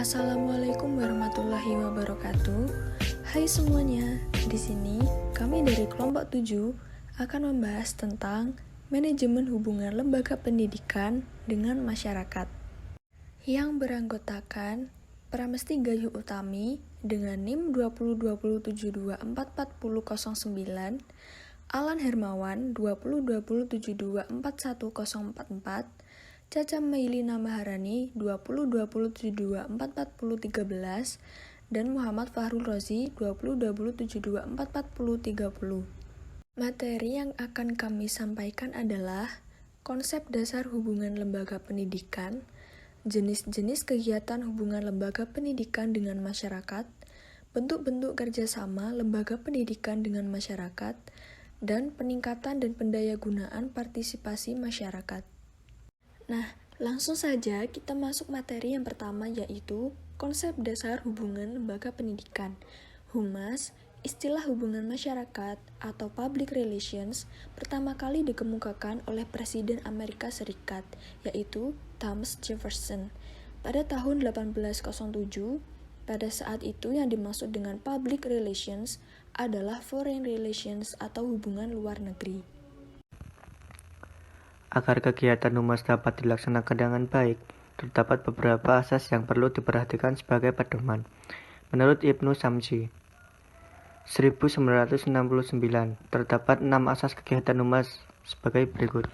Assalamualaikum warahmatullahi wabarakatuh. Hai semuanya, di sini kami dari kelompok 7 akan membahas tentang manajemen hubungan lembaga pendidikan dengan masyarakat yang beranggotakan Pramesti Gayuh Utami dengan NIM 202072444009, Alan Hermawan 202072410444, Caca Mailina Maharani 202072444013, dan Muhammad Fahrul Rozi 202072444030. Materi yang akan kami sampaikan adalah konsep dasar hubungan lembaga pendidikan, jenis-jenis kegiatan hubungan lembaga pendidikan dengan masyarakat, bentuk-bentuk kerjasama lembaga pendidikan dengan masyarakat, dan peningkatan dan pendayagunaan partisipasi masyarakat. Nah, langsung saja kita masuk materi yang pertama, yaitu konsep dasar hubungan lembaga pendidikan. Humas, istilah hubungan masyarakat atau public relations, pertama kali dikemukakan oleh Presiden Amerika Serikat, yaitu Thomas Jefferson, pada tahun 1807. Pada saat itu yang dimaksud dengan public relations adalah foreign relations atau hubungan luar negeri. Agar kegiatan humas dapat dilaksanakan dengan baik, terdapat beberapa asas yang perlu diperhatikan sebagai pedoman. Menurut Ibnu Samsi, 1969, terdapat 6 asas kegiatan humas sebagai berikut.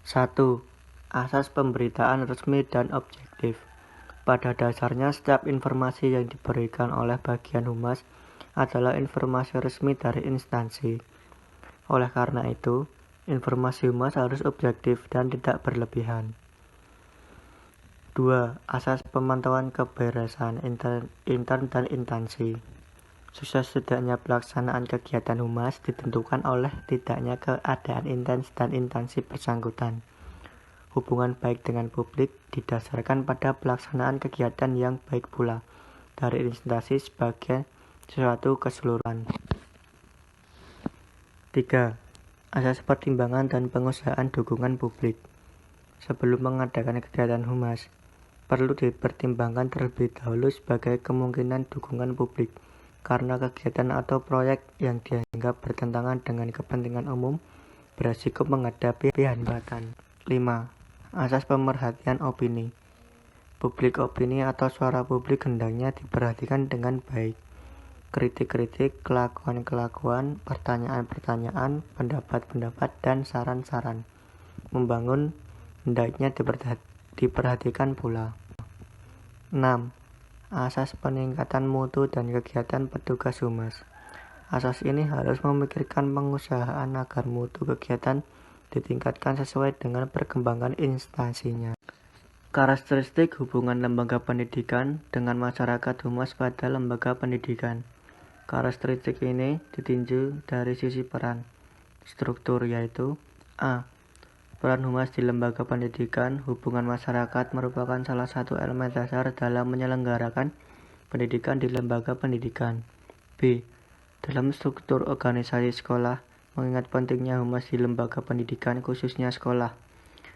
1. Asas pemberitaan resmi dan objektif. Pada dasarnya, setiap informasi yang diberikan oleh bagian humas adalah informasi resmi dari instansi. Oleh karena itu, informasi humas harus objektif dan tidak berlebihan. 2. Asas pemantauan keberesan intern dan instansi. Sukses tidaknya pelaksanaan kegiatan humas ditentukan oleh tidaknya keadaan intens dan instansi bersangkutan. Hubungan baik dengan publik didasarkan pada pelaksanaan kegiatan yang baik pula dari instansi sebagai sesuatu keseluruhan. 3. Asas pertimbangan dan pengusahaan dukungan publik. Sebelum mengadakan kegiatan humas, perlu dipertimbangkan terlebih dahulu sebagai kemungkinan dukungan publik, karena kegiatan atau proyek yang dianggap bertentangan dengan kepentingan umum beresiko menghadapi hambatan. 5. Asas pemerhatian opini. Publik opini atau suara publik hendaknya diperhatikan dengan baik. Kritik-kritik, kelakuan-kelakuan, pertanyaan-pertanyaan, pendapat-pendapat, dan saran-saran membangun hendaknya diperhatikan pula. 6. Asas peningkatan mutu dan kegiatan petugas humas. Asas ini harus memikirkan pengusahaan agar mutu kegiatan ditingkatkan sesuai dengan perkembangan instansinya. Karakteristik hubungan lembaga pendidikan dengan masyarakat humas pada lembaga pendidikan. Karakteristik ini ditinjau dari sisi peran struktur, yaitu A. Peran humas di lembaga pendidikan. Hubungan masyarakat merupakan salah satu elemen dasar dalam menyelenggarakan pendidikan di lembaga pendidikan. B. Dalam struktur organisasi sekolah, mengingat pentingnya humas di lembaga pendidikan khususnya sekolah.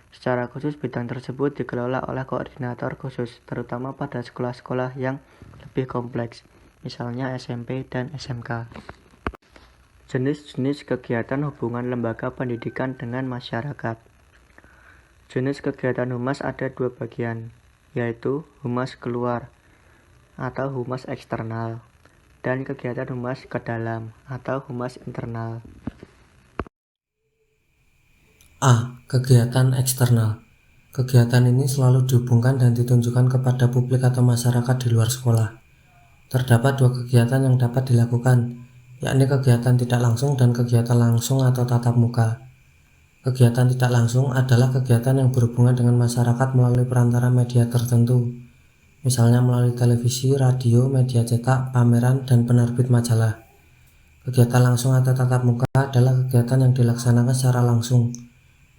Secara khusus, bidang tersebut dikelola oleh koordinator khusus, terutama pada sekolah-sekolah yang lebih kompleks, misalnya SMP dan SMK. Jenis-jenis kegiatan hubungan lembaga pendidikan dengan masyarakat. Jenis kegiatan humas ada 2 bagian, yaitu humas keluar atau humas eksternal, dan kegiatan humas ke dalam atau humas internal. A. Kegiatan eksternal. Kegiatan ini selalu dihubungkan dan ditunjukkan kepada publik atau masyarakat di luar sekolah. Terdapat 2 kegiatan yang dapat dilakukan, yakni kegiatan tidak langsung dan kegiatan langsung atau tatap muka. Kegiatan tidak langsung adalah kegiatan yang berhubungan dengan masyarakat melalui perantara media tertentu, misalnya melalui televisi, radio, media cetak, pameran, dan penerbit majalah. Kegiatan langsung atau tatap muka adalah kegiatan yang dilaksanakan secara langsung,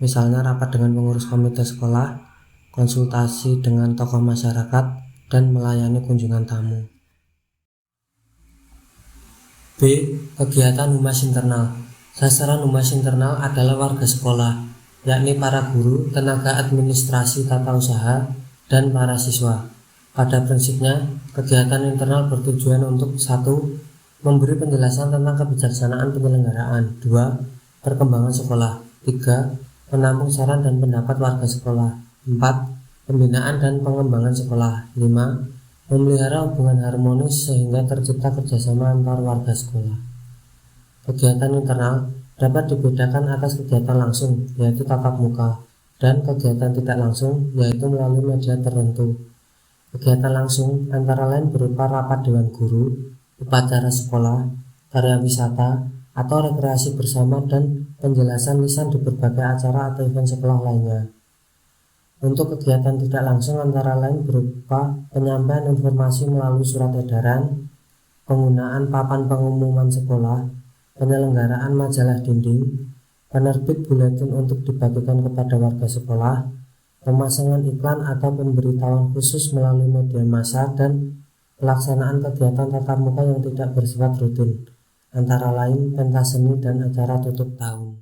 misalnya rapat dengan pengurus komite sekolah, konsultasi dengan tokoh masyarakat, dan melayani kunjungan tamu. B. Kegiatan humas internal. Sasaran humas internal adalah warga sekolah, yakni para guru, tenaga administrasi tata usaha, dan para siswa. Pada prinsipnya, kegiatan internal bertujuan untuk 1. Memberi penjelasan tentang kebijaksanaan penyelenggaraan. 2. Perkembangan sekolah. 3. Menampung saran dan pendapat warga sekolah. 4. Pembinaan dan pengembangan sekolah. 5. Memelihara hubungan harmonis sehingga tercipta kerjasama antar warga sekolah. Kegiatan internal dapat dibedakan atas kegiatan langsung, yaitu tatap muka, dan kegiatan tidak langsung, yaitu melalui media tertentu. Kegiatan langsung antara lain berupa rapat dewan guru, upacara sekolah, karya wisata, atau rekreasi bersama dan penjelasan lisan di berbagai acara atau event sekolah lainnya. Untuk kegiatan tidak langsung antara lain berupa penyampaian informasi melalui surat edaran, penggunaan papan pengumuman sekolah, penyelenggaraan majalah dinding, penerbit buletin untuk dibagikan kepada warga sekolah, pemasangan iklan atau pemberitahuan khusus melalui media massa, dan pelaksanaan kegiatan tatap muka yang tidak bersifat rutin, antara lain pentas seni dan acara tutup tahun.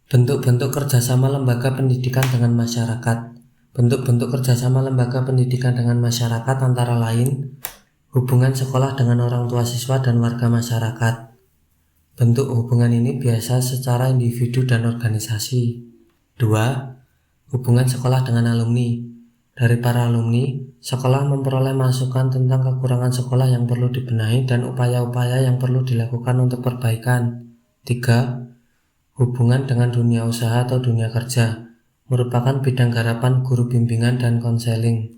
Bentuk-bentuk kerjasama lembaga pendidikan dengan masyarakat. Bentuk-bentuk kerjasama lembaga pendidikan dengan masyarakat antara lain hubungan sekolah dengan orang tua siswa dan warga masyarakat. Bentuk hubungan ini biasa secara individu dan organisasi. 2. Hubungan sekolah dengan alumni. Dari para alumni, sekolah memperoleh masukan tentang kekurangan sekolah yang perlu dibenahi dan upaya-upaya yang perlu dilakukan untuk perbaikan. 3. Hubungan dengan dunia usaha atau dunia kerja, merupakan bidang garapan guru bimbingan dan konseling.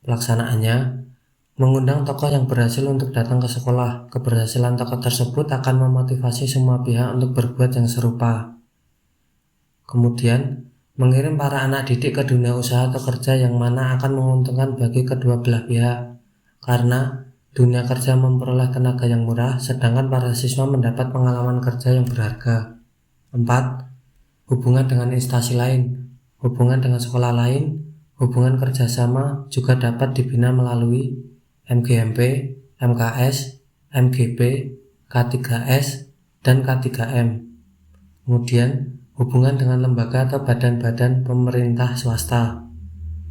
Pelaksanaannya, mengundang tokoh yang berhasil untuk datang ke sekolah. Keberhasilan tokoh tersebut akan memotivasi semua pihak untuk berbuat yang serupa. Kemudian, mengirim para anak didik ke dunia usaha atau kerja yang mana akan menguntungkan bagi kedua belah pihak. Karena dunia kerja memperoleh tenaga yang murah, sedangkan para siswa mendapat pengalaman kerja yang berharga. 4. Hubungan dengan instansi lain. Hubungan dengan sekolah lain, hubungan kerjasama juga dapat dibina melalui MGMP, MKS, MGP, K3S, dan K3M. Kemudian, hubungan dengan lembaga atau badan-badan pemerintah swasta.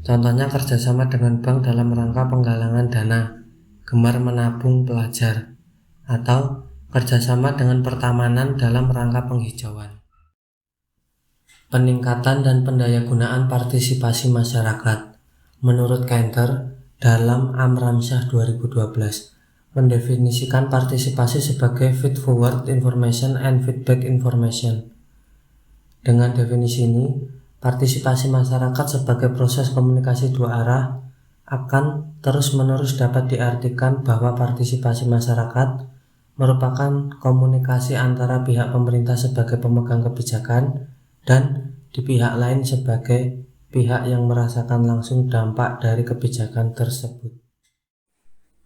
Contohnya kerjasama dengan bank dalam rangka penggalangan dana, gemar menabung pelajar, atau kerjasama dengan pertamanan dalam rangka penghijauan. Peningkatan dan pendayagunaan partisipasi masyarakat. Menurut Kenter, dalam Amramsyah 2012, mendefinisikan partisipasi sebagai feed forward information and feedback information. Dengan definisi ini, partisipasi masyarakat sebagai proses komunikasi dua arah akan terus-menerus dapat diartikan bahwa partisipasi masyarakat merupakan komunikasi antara pihak pemerintah sebagai pemegang kebijakan dan di pihak lain sebagai pihak yang merasakan langsung dampak dari kebijakan tersebut.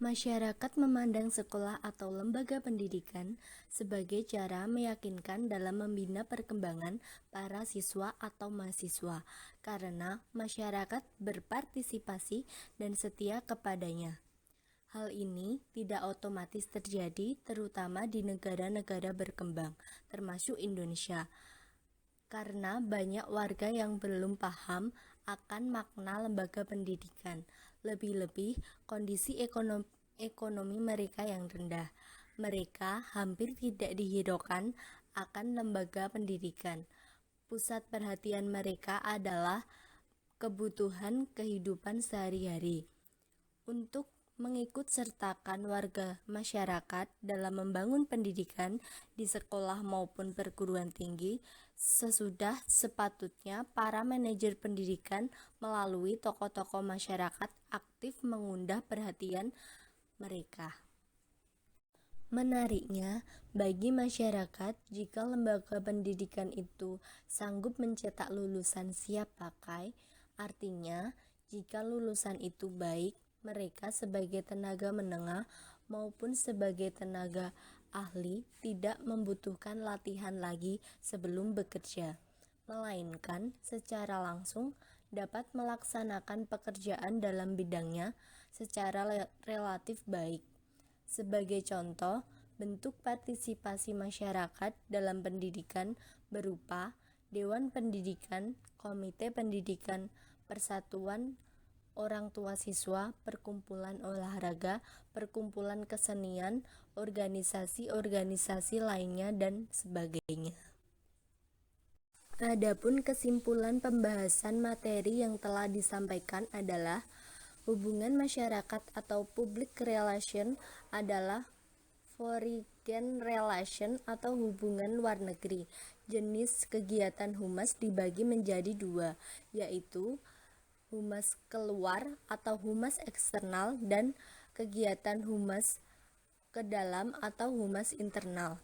Masyarakat memandang sekolah atau lembaga pendidikan sebagai cara meyakinkan dalam membina perkembangan para siswa atau mahasiswa, karena masyarakat berpartisipasi dan setia kepadanya. Hal ini tidak otomatis terjadi terutama di negara-negara berkembang, termasuk Indonesia, karena banyak warga yang belum paham akan makna lembaga pendidikan, lebih-lebih kondisi ekonomi mereka yang rendah. Mereka hampir tidak dihiraukan akan lembaga pendidikan. Pusat perhatian mereka adalah kebutuhan kehidupan sehari-hari. Untuk mengikut sertakan warga masyarakat dalam membangun pendidikan di sekolah maupun perguruan tinggi, sesudah sepatutnya para manajer pendidikan melalui tokoh-tokoh masyarakat aktif mengundang perhatian mereka. Menariknya, bagi masyarakat, jika lembaga pendidikan itu sanggup mencetak lulusan siap pakai, artinya jika lulusan itu baik, mereka sebagai tenaga menengah maupun sebagai tenaga ahli tidak membutuhkan latihan lagi sebelum bekerja, melainkan secara langsung dapat melaksanakan pekerjaan dalam bidangnya secara relatif baik. Sebagai contoh, bentuk partisipasi masyarakat dalam pendidikan berupa Dewan Pendidikan, Komite Pendidikan, Persatuan orang tua siswa, perkumpulan olahraga, perkumpulan kesenian, organisasi-organisasi lainnya, dan sebagainya. Adapun kesimpulan pembahasan materi yang telah disampaikan adalah hubungan masyarakat atau public relation adalah foreign relation atau hubungan luar negeri. Jenis kegiatan humas dibagi menjadi dua, yaitu humas keluar atau humas eksternal dan kegiatan humas ke dalam atau humas internal.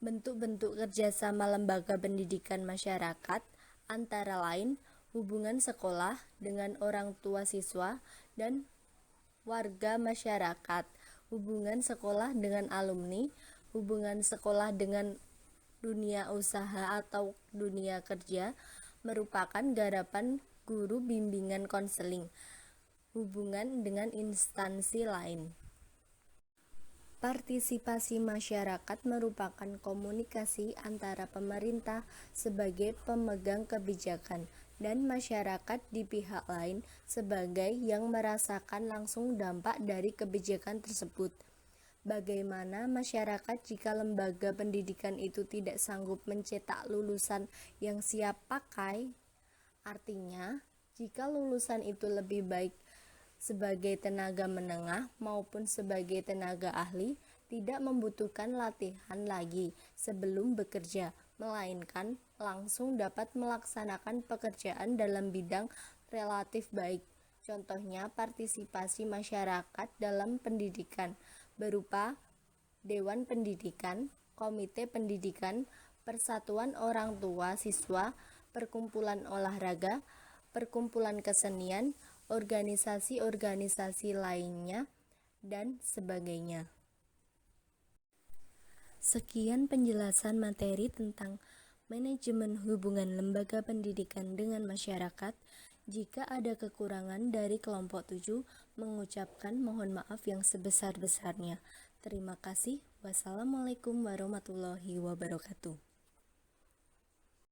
Bentuk-bentuk kerjasama lembaga pendidikan masyarakat antara lain hubungan sekolah dengan orang tua siswa dan warga masyarakat, hubungan sekolah dengan alumni, hubungan sekolah dengan dunia usaha atau dunia kerja, merupakan garapan guru bimbingan konseling, hubungan dengan instansi lain. Partisipasi masyarakat merupakan komunikasi antara pemerintah sebagai pemegang kebijakan dan masyarakat di pihak lain sebagai yang merasakan langsung dampak dari kebijakan tersebut. Bagaimana masyarakat jika lembaga pendidikan itu tidak sanggup mencetak lulusan yang siap pakai? Artinya, jika lulusan itu lebih baik sebagai tenaga menengah maupun sebagai tenaga ahli, tidak membutuhkan latihan lagi sebelum bekerja, melainkan langsung dapat melaksanakan pekerjaan dalam bidang relatif baik. Contohnya partisipasi masyarakat dalam pendidikan berupa Dewan Pendidikan, Komite Pendidikan, Persatuan Orang Tua Siswa, Perkumpulan Olahraga, Perkumpulan Kesenian, organisasi-organisasi lainnya, dan sebagainya. Sekian penjelasan materi tentang manajemen hubungan lembaga pendidikan dengan masyarakat. Jika ada kekurangan dari kelompok 7, mengucapkan mohon maaf yang sebesar-besarnya. Terima kasih. Wassalamualaikum warahmatullahi wabarakatuh.